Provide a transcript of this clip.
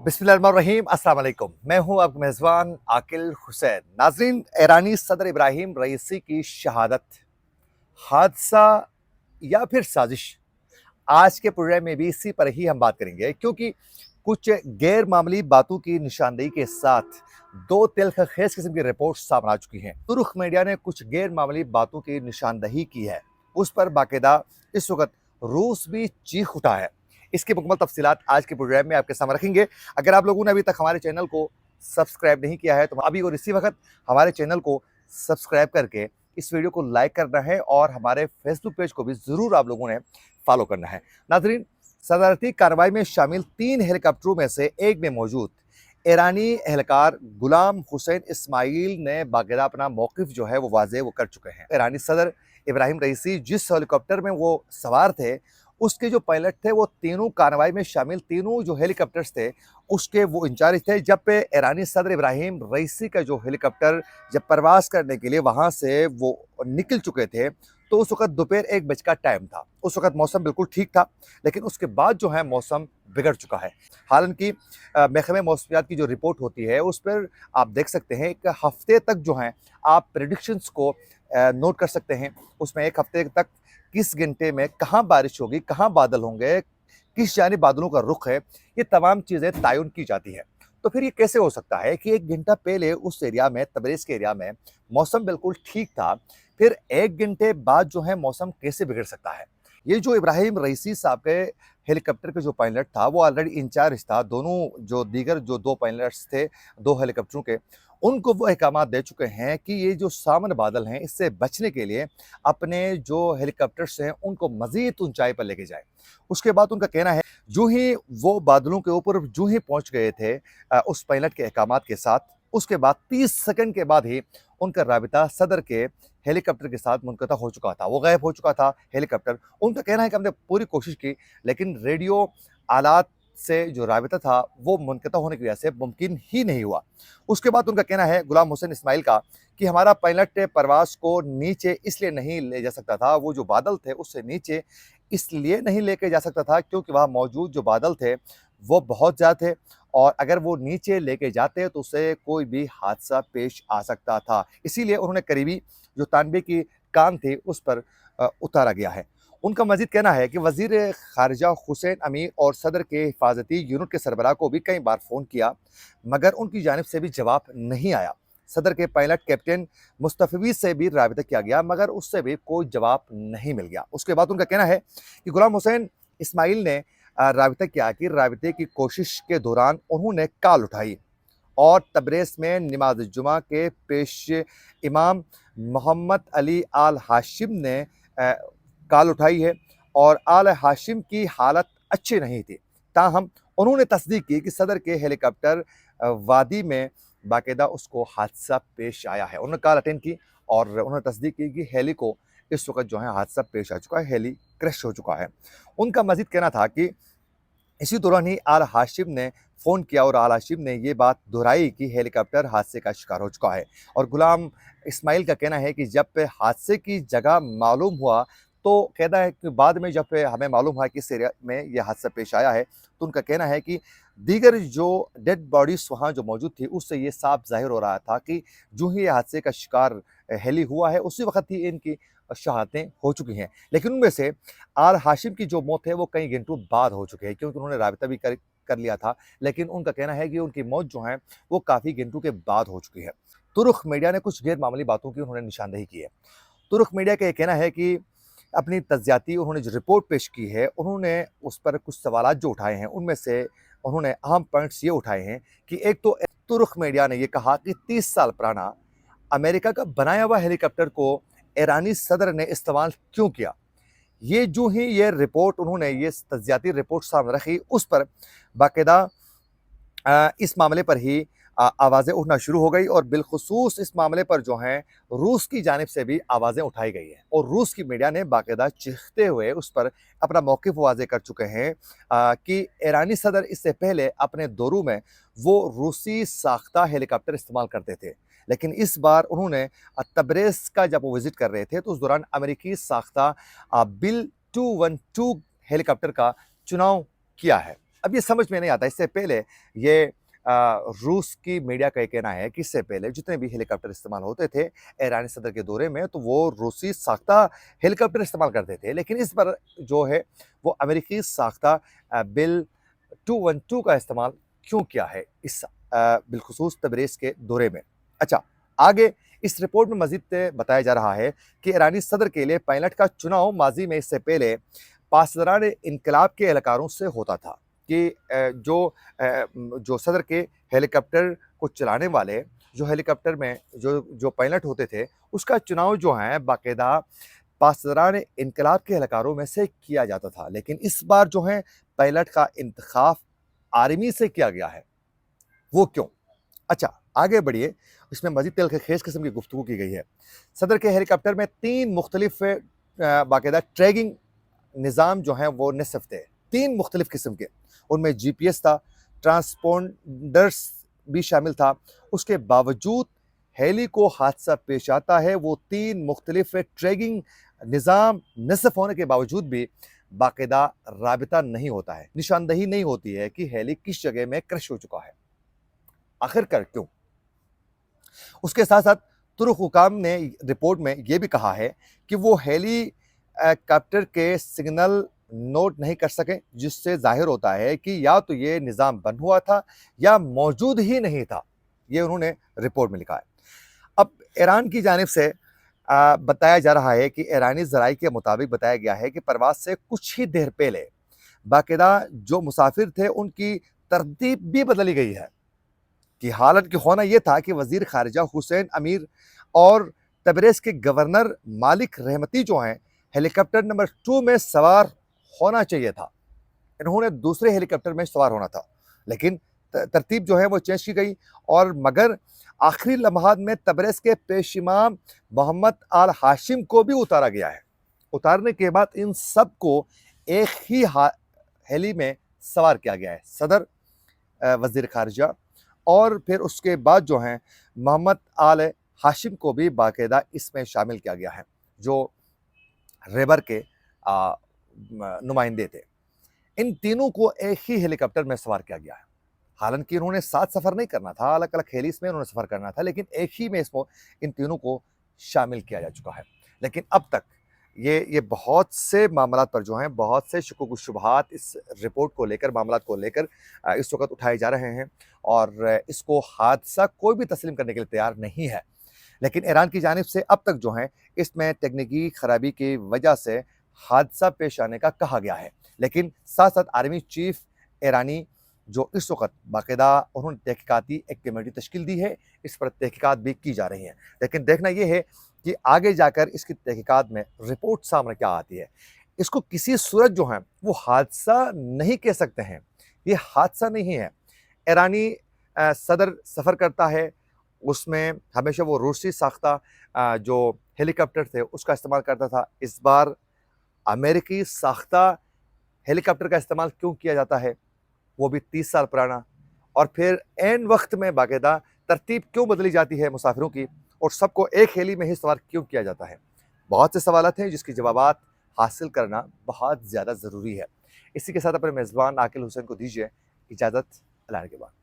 बिस्मिल्लाहिर्रहमानिर्रहीम, अस्सलाम वालेकुम। मैं हूं आपका मेज़बान आकिल हुसैन। नाज़रीन, ईरानी सदर इब्राहिम रईसी की शहादत, हादसा या फिर साजिश, आज के प्रोग्राम में भी इसी पर ही हम बात करेंगे, क्योंकि कुछ गैर मामूली बातों की निशानदेही के साथ दो तिलखखेज किस्म की रिपोर्ट सामने आ चुकी हैं। तुर्क मीडिया ने कुछ गैर मामूली बातों की निशानदेही की है, उस पर बाकायदा इस वक्त रूस भी चीख उठा है। इसकी मुकम्मल तफसीलात आज के प्रोग्राम में आपके सामने रखेंगे। अगर आप लोगों ने अभी तक हमारे चैनल को सब्सक्राइब नहीं किया है तो अभी और इसी वक्त हमारे चैनल को सब्सक्राइब करके इस वीडियो को लाइक करना है और हमारे फेसबुक पेज को भी ज़रूर आप लोगों ने फॉलो करना है। नाजरीन, सदारती कार्रवाई में शामिल 3 हेलीकॉप्टरों में से एक में मौजूद ईरानी एहलकार गुलाम हुसैन इस्माइल ने बाकायदा अपना मौक़िफ़ जो है वो वाज़ेह वो कर चुके हैं। ईरानी सदर इब्राहिम रईसी जिस हेलीकॉप्टर में वो सवार थे, उसके जो पायलट थे वो तीनों कार्रवाई में शामिल तीनों जो हेलीकॉप्टर्स थे उसके वो इंचार्ज थे। जब पे ईरानी सदर इब्राहिम रईसी का जो हेलीकॉप्टर जब परवास करने के लिए वहाँ से वो निकल चुके थे, तो उस वक़्त दोपहर 1 बजे का टाइम था। उस वक़्त मौसम बिल्कुल ठीक था, लेकिन उसके बाद जो है मौसम बिगड़ चुका है। हालाँकि महकमे मौसमियात की जो रिपोर्ट होती है उस पर आप देख सकते हैं 1 हफ़्ते तक जो हैं आप प्रेडिक्शंस को नोट कर सकते हैं। उसमें 1 हफ़्ते तक किस घंटे में कहाँ बारिश होगी, कहाँ बादल होंगे, किस जानिब बादलों का रुख है, ये तमाम चीज़ें तयन की जाती है। तो फिर ये कैसे हो सकता है कि 1 घंटा पहले उस एरिया में, तबरेज़ के एरिया में मौसम बिल्कुल ठीक था, फिर 1 घंटे बाद जो है मौसम कैसे बिगड़ सकता है? ये जो इब्राहिम रईसी साहब के हेलीकॉप्टर के जो पायलट था, वो ऑलरेडी इंचार्ज था। दोनों जो दीगर जो 2 पायलट्स थे, 2 हेलीकॉप्टरों के, उनको वो अहकामात दे चुके हैं कि ये जो सामन बादल हैं, इससे बचने के लिए अपने जो हेलीकॉप्टर्स हैं, उनको मज़ीद ऊँचाई पर लेके जाएँ। उसके बाद उनका कहना है, जो ही वो बादलों के ऊपर जो ही पहुँच गए थे उस पायलट के अहकामात के साथ, उसके बाद 30 सेकंड के बाद ही उनका राबिता सदर के हेलीकॉप्टर के साथ मुनक़ता हो चुका था। वो गायब हो चुका था हेलीकॉप्टर। उनका कहना है कि हमने पूरी कोशिश की, लेकिन रेडियो आलात से जो राबिता था, वो मुनक़ता होने की वजह से मुमकिन ही नहीं हुआ। उसके बाद उनका कहना है गुलाम हुसैन इस्माइल का कि हमारा पायलट परवाज़ को नीचे इसलिए नहीं ले जा सकता था, वो जो बादल थे उससे नीचे इसलिए नहीं लेके जा सकता था क्योंकि वहाँ मौजूद जो बादल थे, वो बहुत ज़्यादा थे और अगर वो नीचे लेके जाते तो उससे कोई भी हादसा पेश आ सकता था। इसीलिए उन्होंने करीबी जो तानबे की कान थी उस पर उतारा गया है। उनका मज़ीद कहना है कि वज़ीर ख़ारिजा हुसैन अमीर और सदर के हिफाज़ती यूनिट के सरबराह को भी कई बार फ़ोन किया, मगर उनकी जानिब से भी जवाब नहीं आया। सदर के पायलट कैप्टन मुस्तफ़वी से भी राबिता किया गया, मगर उससे भी कोई जवाब नहीं मिल गया। उसके बाद उनका कहना है कि गुलाम हुसैन इस्माइल ने राबिता किया कि राबिते की कोशिश के दौरान उन्होंने कॉल उठाई और तबरेज़ में नमाज जुमा के पेश इमाम मोहम्मद अली आल हाशिम ने कॉल उठाई है और आल हाशिम की हालत अच्छी नहीं थी। ताहम उन्होंने तस्दीक की कि सदर के हेलीकॉप्टर वादी में बाकायदा उसको हादसा पेश आया है। उन्होंने कॉल अटेंड की और उन्होंने तस्दीक की कि हेली को इस वक़्त जो है हादसा पेश आ चुका है, हेली क्रैश हो चुका है। उनका मज़ीद कहना था कि इसी दौरान ही आल हाशिम ने फ़ोन किया और आल हाशिम ने ये बात दोहराई कि हेलीकॉप्टर हादसे का शिकार हो चुका है और गुलाम इस्माइल का कहना है कि जब हादसे की जगह मालूम हुआ, तो कहना है कि बाद में जब हमें मालूम हुआ कि इस एरिया में ये हादसा पेश आया है, तो उनका कहना है कि दीगर जो डेड बॉडीज़ वहाँ जो मौजूद थी, उससे ये साफ ज़ाहिर हो रहा था कि जो ही ये हादसे का शिकार हेली हुआ है, उसी वक़्त ही इनकी शहादतें हो चुकी हैं। लेकिन उनमें से आल हाशिम की जो मौत है वो कई घंटों बाद हो चुकी है, क्योंकि उन्होंने राबिता भी कर लिया था, लेकिन उनका कहना है कि उनकी मौत जो है वो काफ़ी घंटों के बाद हो चुकी है। तुर्क मीडिया ने कुछ गैर मामूली बातों की उन्होंने निशानदेही की है। तुर्क मीडिया का ये कहना है कि अपनी तज्ज़ियाती उन्होंने जो रिपोर्ट पेश की है, उन्होंने उस पर कुछ सवालात जो उठाए हैं, उनमें से उन्होंने अहम पॉइंट्स ये उठाए हैं कि एक तो तुर्क मीडिया ने ये कहा कि 30 साल पुराना अमेरिका का बनाया हुआ हेलीकॉप्टर को ईरानी सदर ने इस्तेमाल क्यों किया? ये जो ही ये रिपोर्ट उन्होंने ये तज्ज़ियाती रिपोर्ट सामने रखी, उस पर बाकायदा इस मामले पर ही आवाज़ें उठना शुरू हो गई और बिलख़ुसूस इस मामले पर जो हैं रूस की जानिब से भी आवाज़ें उठाई गई हैं और रूस की मीडिया ने बाकायदा चीखते हुए उस पर अपना मौक़िफ़ वाज़ेह कर चुके हैं कि ईरानी सदर इससे पहले अपने दौरों में वो रूसी साख्ता हेलीकॉप्टर इस्तेमाल करते थे। लेकिन इस बार उन्होंने तबरेज़ का जब वो विज़िट कर रहे थे, तो उस दौरान अमेरिकी साख्ता बिल 212 हेलीकॉप्टर का चुनाव किया है। اب یہ سمجھ میں نہیں آتا. اس سے پہلے یہ روس کی میڈیا کا یہ کہنا ہے کہ اس سے پہلے جتنے بھی ہیلی کاپٹر استعمال ہوتے تھے ایرانی صدر کے دورے میں تو وہ روسی ساختہ ہیلی کاپٹر استعمال کرتے تھے، لیکن اس پر جو ہے وہ امریکی ساختہ بل 212 کا استعمال کیوں کیا ہے اس بالخصوص تبریز کے دورے میں. اچھا، آگے اس رپورٹ میں مزید بتایا جا رہا ہے کہ ایرانی صدر کے لیے پائلٹ کا چناؤ ماضی میں اس سے پہلے پاسداران انقلاب کے اہلکاروں سے ہوتا تھا کہ جو صدر کے ہیلی کاپٹر کو چلانے والے جو ہیلی کاپٹر میں جو پائلٹ ہوتے تھے اس کا چناؤ جو ہے باقاعدہ پاسداران انقلاب کے اہلکاروں میں سے کیا جاتا تھا، لیکن اس بار جو ہے پائلٹ کا انتخاب آرمی سے کیا گیا ہے. وہ کیوں؟ اچھا آگے بڑھیے، اس میں مزید تلخ خیز قسم کی گفتگو کی گئی ہے. صدر کے ہیلی کاپٹر میں 3 مختلف باقاعدہ ٹریکنگ نظام جو ہیں وہ نصب تھے، 3 مختلف قسم کے. ان میں جی پی ایس تھا، ٹرانسپونڈرز بھی شامل تھا. اس کے باوجود ہیلی کو حادثہ پیش آتا ہے. وہ 3 مختلف ٹریکنگ نظام نصب ہونے کے باوجود بھی باقاعدہ رابطہ نہیں ہوتا ہے، نشاندہی نہیں ہوتی ہے کہ ہیلی کس جگہ میں کرش ہو چکا ہے. آخر کر کیوں؟ اس کے ساتھ ساتھ ترک حکام نے رپورٹ میں یہ بھی کہا ہے کہ وہ ہیلی کاپٹر کے سگنل نوٹ نہیں کر سکے، جس سے ظاہر ہوتا ہے کہ یا تو یہ نظام بند ہوا تھا یا موجود ہی نہیں تھا. یہ انہوں نے رپورٹ میں لکھا ہے. اب ایران کی جانب سے بتایا جا رہا ہے کہ ایرانی ذرائع کے مطابق بتایا گیا ہے کہ پرواز سے کچھ ہی دیر پہلے باقاعدہ جو مسافر تھے ان کی ترتیب بھی بدلی گئی ہے. کہ حالت کی ہونا یہ تھا کہ وزیر خارجہ حسین امیر اور تبریز کے گورنر مالک رحمتی جو ہیں ہیلی کاپٹر نمبر 2 میں سوار ہونا چاہیے تھا. انہوں نے دوسرے ہیلی کاپٹر میں سوار ہونا تھا، لیکن ترتیب جو ہے وہ چینج کی گئی. اور مگر آخری لمحات میں تبریز کے پیش امام محمد آل ہاشم کو بھی اتارا گیا ہے. اتارنے کے بعد ان سب کو ایک ہی ہیلی میں سوار کیا گیا ہے، صدر، وزیر خارجہ، اور پھر اس کے بعد جو ہیں محمد آل ہاشم کو بھی باقاعدہ اس میں شامل کیا گیا ہے جو ریبر کے نمائندے تھے. ان تینوں کو ایک ہی ہیلی کاپٹر میں سوار کیا گیا ہے. حالانکہ انہوں نے ساتھ سفر نہیں کرنا تھا، الگ الگ ہیلیز میں انہوں نے سفر کرنا تھا، لیکن ایک ہی میں ان تینوں کو شامل کیا جا چکا ہے. لیکن اب تک یہ بہت سے معاملات پر جو ہیں بہت سے شکوک و شبہات اس رپورٹ کو لے کر، معاملات کو لے کر اس وقت اٹھائے جا رہے ہیں، اور اس کو حادثہ کوئی بھی تسلیم کرنے کے لیے تیار نہیں ہے. لیکن ایران کی جانب سے اب تک جو ہیں اس میں تکنیکی خرابی کی وجہ سے حادثہ پیش آنے کا کہا گیا ہے. لیکن ساتھ ساتھ آرمی چیف ایرانی جو اس وقت باقاعدہ انہوں نے تحقیقاتی ایک کمیٹی تشکیل دی ہے، اس پر تحقیقات بھی کی جا رہی ہیں. لیکن دیکھنا یہ ہے کہ آگے جا کر اس کی تحقیقات میں رپورٹ سامنے کیا آتی ہے. اس کو کسی صورت جو ہے وہ حادثہ نہیں کہہ سکتے ہیں، یہ حادثہ نہیں ہے. ایرانی صدر سفر کرتا ہے، اس میں ہمیشہ وہ روسی ساختہ جو ہیلی کاپٹر تھے اس کا استعمال کرتا تھا. اس بار امریکی ساختہ ہیلی کاپٹر کا استعمال کیوں کیا جاتا ہے، وہ بھی 30 سال پرانا؟ اور پھر عین وقت میں باقاعدہ ترتیب کیوں بدلی جاتی ہے مسافروں کی، اور سب کو ایک ہیلی میں ہی سوار کیوں کیا جاتا ہے؟ بہت سے سوالات ہیں جس کی جوابات حاصل کرنا بہت زیادہ ضروری ہے. اسی کے ساتھ اپنے میزبان عاقل حسین کو دیجیے اجازت. اللہ کے بعد.